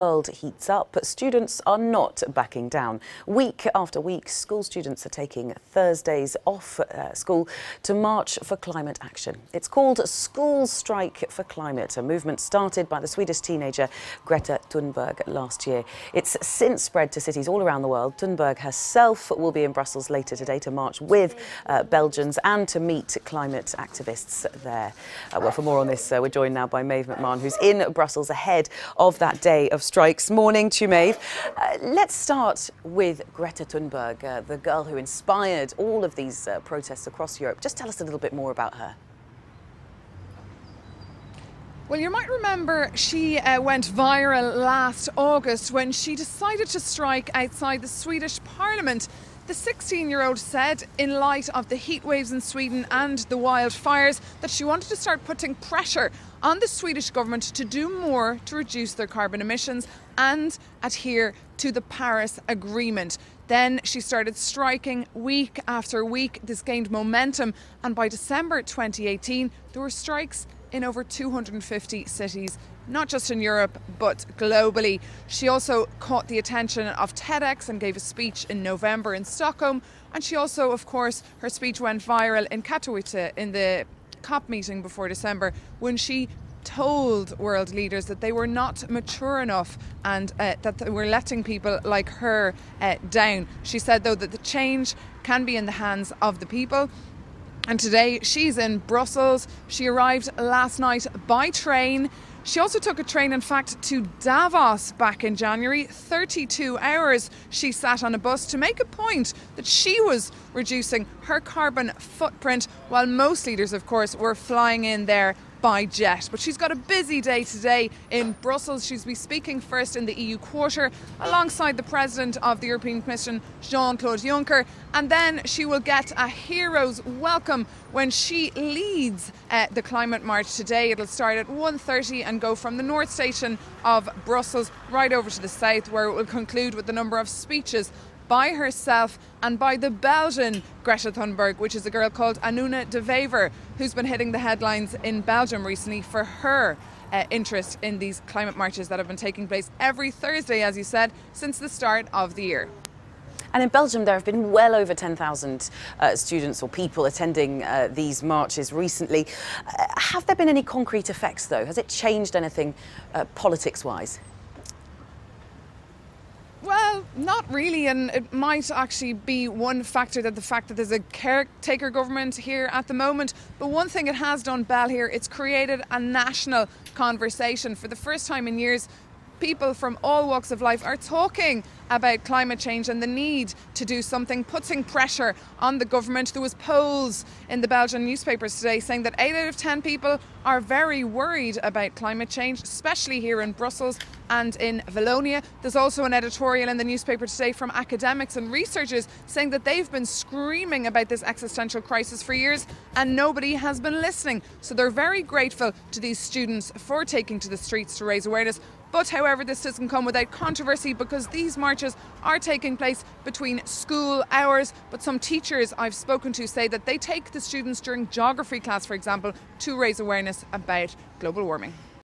World heats up, but students are not backing down. Week after week, school students are taking Thursdays off school to march for climate action. It's called School Strike for Climate, a movement started by the Swedish teenager Greta Thunberg last year. It's since spread to cities all around the world. Thunberg herself will be in Brussels later today to march with Belgians and to meet climate activists there. Well, for more on this, we're joined now by Maeve McMahon, who's in Brussels ahead of that day of strikes. Morning to you, Maeve. Let's start with Greta Thunberg, the girl who inspired all of these protests across Europe. Just tell us a little bit more about her. Well, you might remember she went viral last August when she decided to strike outside the Swedish Parliament. The 16-year-old said, in light of the heat waves in Sweden and the wildfires, that she wanted to start putting pressure on the Swedish government to do more to reduce their carbon emissions and adhere to the Paris Agreement. Then she started striking week after week. This gained momentum, and by December 2018, there were strikes in over 250 cities, not just in Europe, but globally. She also caught the attention of TEDx and gave a speech in November in Stockholm. And she also, of course, her speech went viral in Katowice in the COP meeting before December, when she told world leaders that they were not mature enough and that they were letting people like her down. She said, though, that the change can be in the hands of the people. And today she's in Brussels. She arrived last night by train. She also took a train, in fact, to Davos back in January. 32 hours she sat on a bus to make a point that she was reducing her carbon footprint, while most leaders, of course, were flying in there by jet. But she's got a busy day today in Brussels. She'll be speaking first in the EU quarter alongside the President of the European Commission, Jean-Claude Juncker, and then she will get a hero's welcome when she leads the climate march today. It'll start at 1:30 and go from the North Station of Brussels right over to the south, where it will conclude with a number of speeches by herself and by the Belgian Greta Thunberg, which is a girl called Anuna de Wever, who's been hitting the headlines in Belgium recently for her interest in these climate marches that have been taking place every Thursday, as you said, since the start of the year. And in Belgium, there have been well over 10,000 students or people attending these marches recently. Have there been any concrete effects, though? Has it changed anything politics-wise? Well, not really, and it might actually be one factor, that the fact that there's a caretaker government here at the moment. But one thing it has done, Belle, here, it's created a national conversation. For the first time in years, people from all walks of life are talking about climate change and the need to do something, putting pressure on the government. There was polls in the Belgian newspapers today saying that 8 out of 10 people are very worried about climate change, especially here in Brussels and in Wallonia. There's also an editorial in the newspaper today from academics and researchers saying that they've been screaming about this existential crisis for years and nobody has been listening. So they're very grateful to these students for taking to the streets to raise awareness. But however, this doesn't come without controversy, because these marches are taking place between school hours. But some teachers I've spoken to say that they take the students during geography class, for example, to raise awareness about global warming.